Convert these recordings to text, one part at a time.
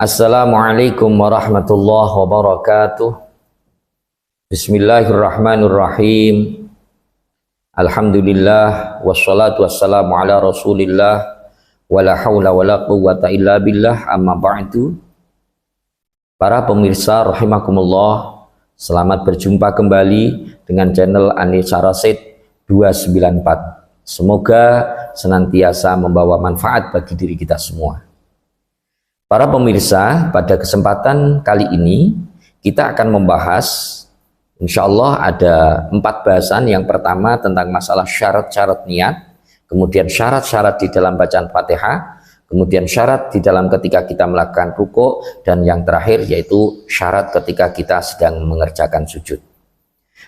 Assalamualaikum warahmatullahi wabarakatuh. Bismillahirrahmanirrahim. Alhamdulillah wassalatu wassalamu ala Rasulillah wala haula wala quwwata illa billah, amma ba'du. Para pemirsa rahimakumullah, selamat berjumpa kembali dengan channel Anisa Rasid 294. Semoga senantiasa membawa manfaat bagi diri kita semua. Para pemirsa, pada kesempatan kali ini kita akan membahas, insya Allah ada 4 bahasan. Yang pertama tentang masalah syarat-syarat niat, kemudian syarat-syarat di dalam bacaan Fatihah, kemudian syarat di dalam ketika kita melakukan ruku', dan yang terakhir yaitu syarat ketika kita sedang mengerjakan sujud.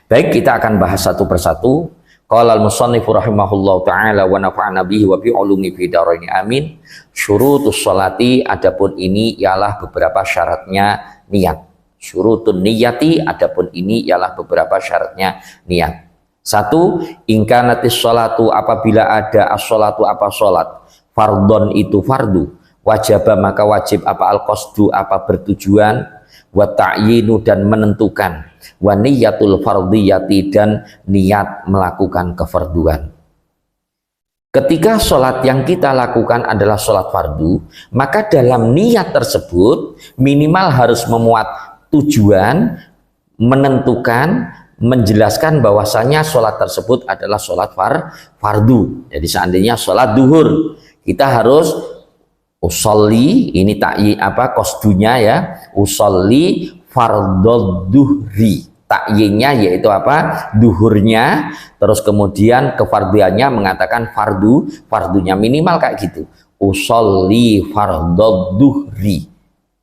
Baik, kita akan bahas satu persatu. Qala al-musannifu rahimahullahu ta'ala wa nafa'ana bihi wa bi ulumi fi dharain amin. Syurutus sholati, adapun ini ialah beberapa syaratnya niat. Syurutun niyati, adapun ini ialah beberapa syaratnya niat. 1. Ingkanatis sholatu, apabila ada as-sholatu apa sholat, fardhon itu fardu, wajaba maka wajib apa al-qasdu apa bertujuan, wa ta'yinu dan menentukan, wa niyatul fardiyati dan niat melakukan kefarduan. Ketika sholat yang kita lakukan adalah sholat fardu, maka dalam niat tersebut minimal harus memuat tujuan, menentukan, menjelaskan bahwasanya sholat tersebut adalah sholat fardu. Jadi seandainya sholat duhur, kita harus usolli, ini takyi apa kosdunya ya, usolli fardod duhri, takyinnya yaitu apa, duhurnya, terus kemudian kefardiannya mengatakan fardunya minimal kayak gitu, usolli fardod duhri,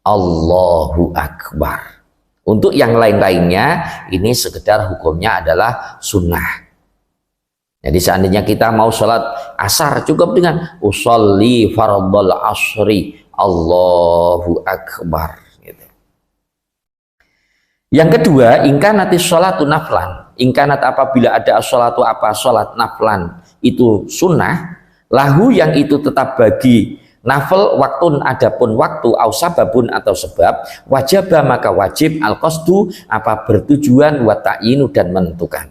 Allahu Akbar. Untuk yang lain-lainnya ini sekedar hukumnya adalah sunnah. Jadi seandainya kita mau sholat asar, cukup dengan usolli fardhal asri, Allahu Akbar gitu. Yang kedua, ingkanatis sholatu naflan, ingkanat apabila ada sholatu apa sholat naflan itu sunnah, lahu yang itu tetap bagi nafal waktun adapun waktu, au sababun atau sebab, wajaba maka wajib al-qasdu apa bertujuan, wa ta'yinu dan menentukan.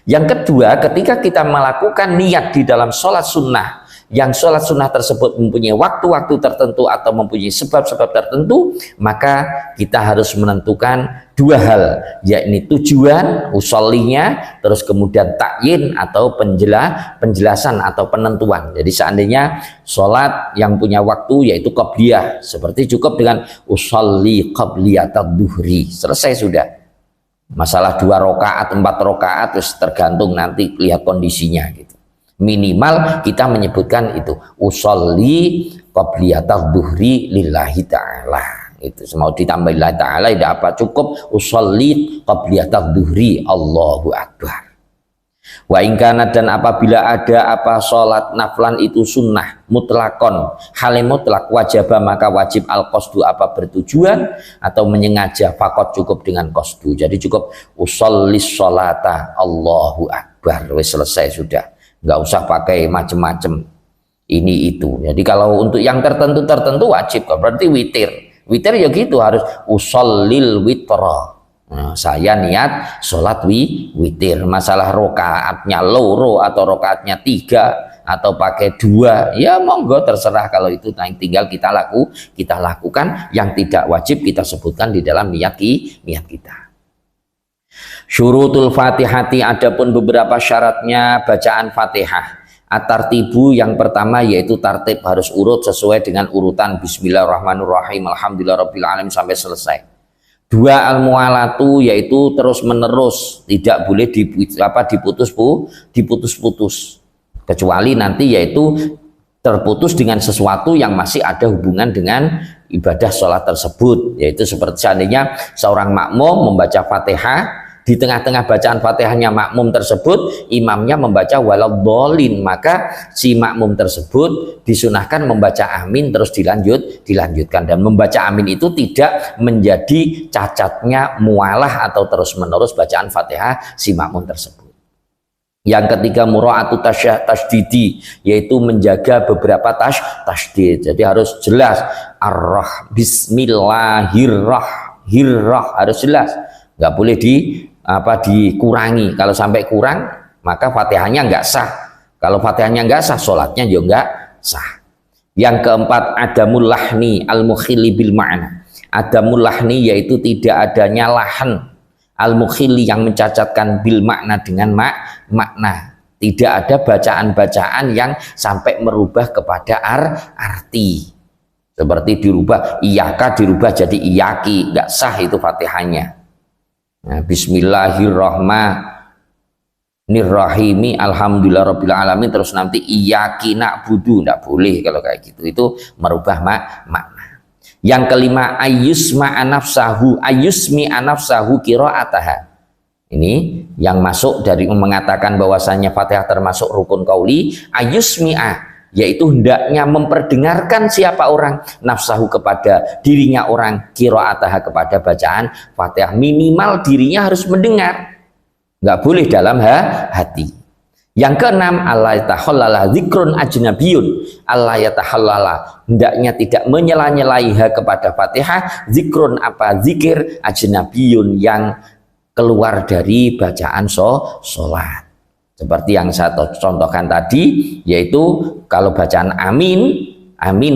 Yang kedua, ketika kita melakukan niat di dalam sholat sunnah, yang sholat sunnah tersebut mempunyai waktu-waktu tertentu atau mempunyai sebab-sebab tertentu, maka kita harus menentukan 2 hal, yakni tujuan usollinya, terus kemudian takyin atau penjelasan atau penentuan. Jadi seandainya sholat yang punya waktu yaitu qabliyah, seperti cukup dengan usolli qabliyatad duhri, selesai sudah. Masalah 2 rakaat, 4 rakaat, terus tergantung nanti lihat kondisinya gitu. Minimal kita menyebutkan itu usolli qabliyatad duhri lillahi ta'ala. Itu mau ditambah lillahi ta'ala tidak apa, cukup usolli qabliyatad duhri, Allahu Akbar. Wa ingkana dan apabila ada apa sholat naflan itu sunnah mutlakon, halim mutlak, wajaba maka wajib al-qasdu apa bertujuan atau menyengaja, fakot cukup dengan qasdu. Jadi cukup usollis sholata Allahu Akbar, wis selesai sudah, nggak usah pakai macem-macem ini itu. Jadi kalau untuk yang tertentu wajib, berarti witir ya gitu, harus usollil witra. Nah, saya niat sholat witir. Masalah rokaatnya loro atau rokaatnya 3 atau pakai 2, ya monggo terserah. Kalau itu tinggal kita lakukan. Yang tidak wajib kita sebutkan di dalam niat kita. Syurutul Fatihati, adapun beberapa syaratnya bacaan Fatihah. At-tartibu, yang pertama yaitu tartib, harus urut sesuai dengan urutan bismillahirrahmanirrahim alhamdulillahirabbil alamin sampai selesai. 2 al-mu'alatu, yaitu terus menerus, tidak boleh diputus-putus, kecuali nanti yaitu terputus dengan sesuatu yang masih ada hubungan dengan ibadah sholat tersebut, yaitu seperti seandainya seorang makmum membaca Fatihah, di tengah-tengah bacaan Fatihahnya makmum tersebut imamnya membaca waladhdallin, maka si makmum tersebut disunahkan membaca amin terus dilanjutkan, dan membaca amin itu tidak menjadi cacatnya mualah atau terus menerus bacaan Fatihah si makmum tersebut. Yang ketiga mura'atu tasydidi, yaitu menjaga beberapa tasydid. Jadi harus jelas bismillahirrahmanirrahim, harus jelas, nggak boleh dikurangi. Kalau sampai kurang maka Fatihahnya nggak sah. Kalau Fatihahnya nggak sah, sholatnya juga nggak sah. Yang keempat adamul lahni al-mukhili bil ma'na. Adamul lahni yaitu tidak adanya lahan al-mukhili yang mencacatkan bil makna dengan makna. Tidak ada bacaan-bacaan yang sampai merubah kepada arti. Seperti dirubah iyaka dirubah jadi iyaki, nggak sah itu Fatihahnya. Nah, bismillahirrahmanirrahim alhamdulillahirabbil alamin terus nanti iyaki na'budu, nggak boleh kalau kayak gitu. Itu merubah makna. Yang kelima ayyusma anafsahu qiraataha. Ini yang masuk dari mengatakan bahwasanya Fatihah termasuk rukun qauli. Ayyusmi'a yaitu hendaknya memperdengarkan siapa orang nafsahu kepada dirinya orang, qiraataha kepada bacaan Fatihah. Minimal dirinya harus mendengar, nggak boleh dalam hati. Yang keenam Allah yatahallala zikrun ajnabiyun, Allah yatahallala hendaknya tidak menyela-nyelaiha kepada Fatihah zikrun apa zikir ajnabiyun yang keluar dari bacaan sholat. Seperti yang saya contohkan tadi, yaitu kalau bacaan amin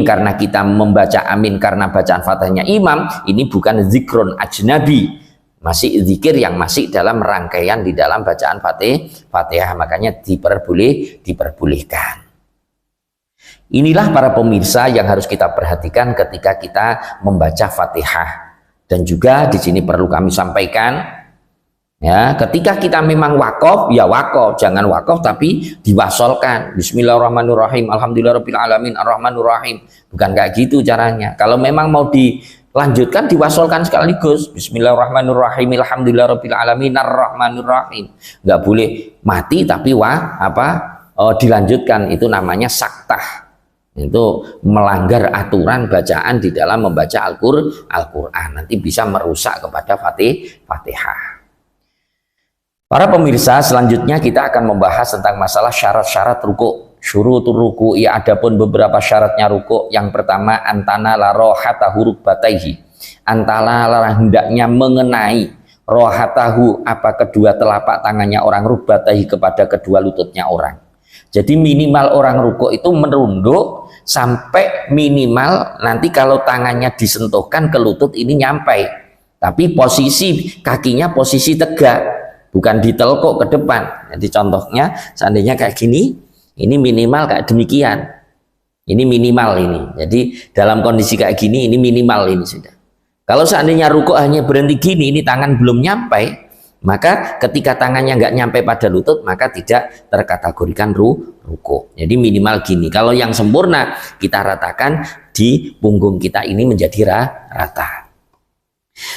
karena kita membaca amin karena bacaan Fatihahnya imam, ini bukan zikrun ajnabi, masih zikir yang masih dalam rangkaian di dalam bacaan Fatihah, makanya diperbolehkan. Inilah para pemirsa yang harus kita perhatikan ketika kita membaca Fatihah. Dan juga di sini perlu kami sampaikan, ya, ketika kita memang wakaf, ya wakaf, jangan wakaf tapi diwasolkan. Bismillahirrahmanirrahim, alhamdulillahirabbil alamin, arrahmanirrahim. Bukan kayak gitu caranya. Kalau memang mau dilanjutkan diwasolkan sekaligus. Bismillahirrahmanirrahim, alhamdulillahirabbil alamin, arrahmanirrahim. Nggak boleh mati tapi dilanjutkan. Itu namanya saktah. Itu melanggar aturan bacaan di dalam membaca Al-Quran. Nanti bisa merusak kepada Fatihah. Para pemirsa, selanjutnya kita akan membahas tentang masalah syarat-syarat ruku'. Syurutur ruku', ya adapun beberapa syaratnya ruku'. Yang pertama antana la rohatahu rukbataihi, antara hendaknya mengenai rohatahu apa kedua telapak tangannya orang, rukbataihi kepada kedua lututnya orang. Jadi minimal orang ruku' itu merunduk sampai minimal nanti kalau tangannya disentuhkan ke lutut ini nyampai, tapi posisi kakinya posisi tegak, bukan ditelkuk ke depan. Jadi contohnya seandainya kayak gini, ini minimal kayak demikian, ini minimal ini. Jadi dalam kondisi kayak gini ini minimal ini sudah. Kalau seandainya ruku' hanya berhenti gini, ini tangan belum nyampe, maka ketika tangannya nggak nyampe pada lutut maka tidak terkategorikan ruku'. Jadi minimal gini. Kalau yang sempurna kita ratakan di punggung kita ini menjadi rata.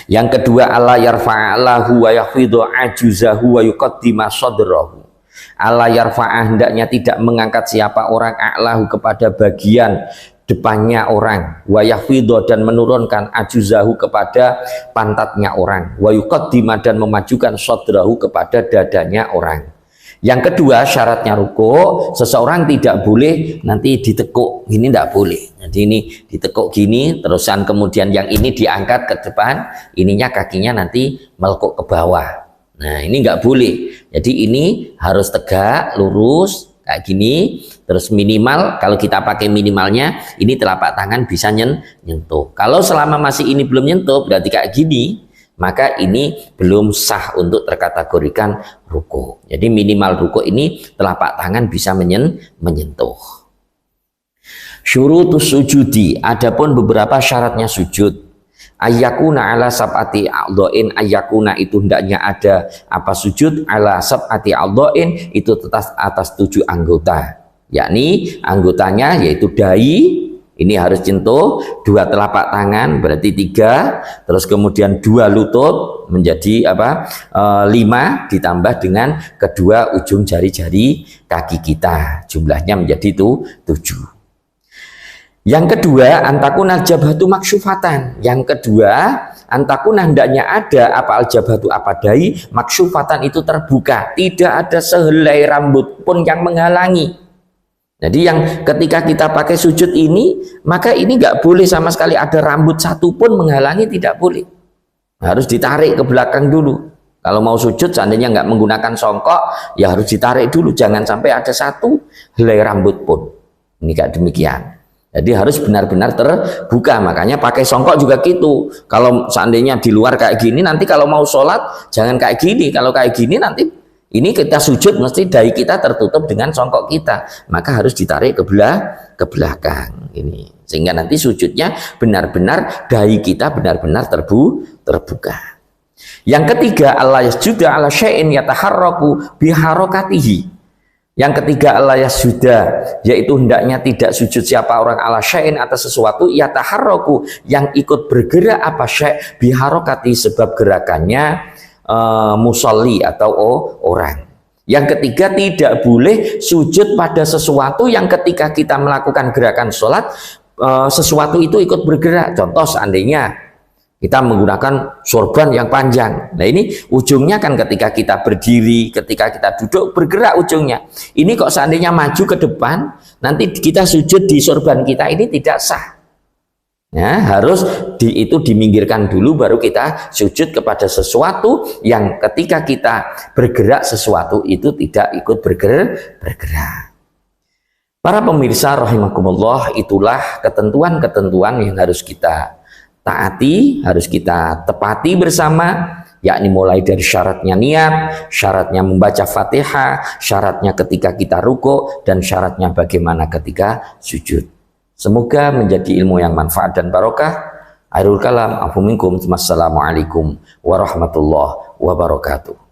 Yang kedua Allah yarfa'alahu wa yahfidhu ajuzahu wa yuqaddima sadrahu. Allah yarfa'ah hendaknya tidak mengangkat siapa orang a'lahu kepada bagian depannya orang, wa yahfidhu dan menurunkan ajuzahu kepada pantatnya orang, wa yuqaddima dan memajukan sadrahu kepada dadanya orang. Yang kedua syaratnya ruku', seseorang tidak boleh nanti ditekuk, ini tidak boleh. Jadi ini ditekuk gini, terusan kemudian yang ini diangkat ke depan, ininya kakinya nanti melekuk ke bawah. Nah ini nggak boleh. Jadi ini harus tegak, lurus kayak gini. Terus minimal, kalau kita pakai minimalnya, ini telapak tangan bisa nyentuh. Kalau selama masih ini belum nyentuh, berarti kayak gini, maka ini belum sah untuk terkategorikan ruku'. Jadi minimal ruku' ini telapak tangan bisa menyentuh. Syurutus sujudi, adapun beberapa syaratnya sujud. Ayyakuna ala sab'ati a'dha'in, ayyakuna itu hendaknya ada apa sujud ala sab'ati a'dha'in, itu atas 7 anggota. Yakni anggotanya yaitu dahi, ini harus nyentuh, 2 telapak tangan berarti 3, terus kemudian 2 lutut menjadi 5, ditambah dengan kedua ujung jari-jari kaki kita, jumlahnya menjadi 7. Yang kedua, antakuna jabhatu maksyufatan. Yang kedua, antakuna hendaknya ada apa aljabhatu apadai maksyufatan itu terbuka, tidak ada sehelai rambut pun yang menghalangi. Jadi yang ketika kita pakai sujud ini, maka ini nggak boleh sama sekali ada rambut satu pun menghalangi, tidak boleh. Harus ditarik ke belakang dulu. Kalau mau sujud seandainya nggak menggunakan songkok, ya harus ditarik dulu, jangan sampai ada satu helai rambut pun. Ini kayak demikian. Jadi harus benar-benar terbuka, makanya pakai songkok juga gitu. Kalau seandainya di luar kayak gini, nanti kalau mau sholat jangan kayak gini. Kalau kayak gini nanti ini kita sujud mesti dahi kita tertutup dengan songkok kita, maka harus ditarik ke belakang ini, sehingga nanti sujudnya benar-benar dahi kita benar-benar terbuka. Yang ketiga, Allah yasjuda ala syai'in yataharraku biharokatihi. Yang ketiga, Allah yasjuda, yaitu hendaknya tidak sujud siapa orang ala syai'in atas sesuatu yataharraku yang ikut bergerak apa syai' biharokati sebab gerakannya musolli atau orang. Yang ketiga, tidak boleh sujud pada sesuatu yang ketika kita melakukan gerakan sholat sesuatu itu ikut bergerak. Contoh seandainya kita menggunakan sorban yang panjang. Nah ini ujungnya kan ketika kita berdiri, ketika kita duduk bergerak ujungnya. Ini kok seandainya maju ke depan, nanti kita sujud di sorban kita ini tidak sah. Ya, harus itu diminggirkan dulu baru kita sujud kepada sesuatu yang ketika kita bergerak sesuatu itu tidak ikut bergerak. Para pemirsa rahimakumullah, itulah ketentuan-ketentuan yang harus kita taati, harus kita tepati bersama, yakni mulai dari syaratnya niat, syaratnya membaca Fatihah, syaratnya ketika kita ruku, dan syaratnya bagaimana ketika sujud. Semoga menjadi ilmu yang manfaat dan barokah. Akhirul kalam, afu minkum, wassalamualaikum warahmatullahi wabarakatuh.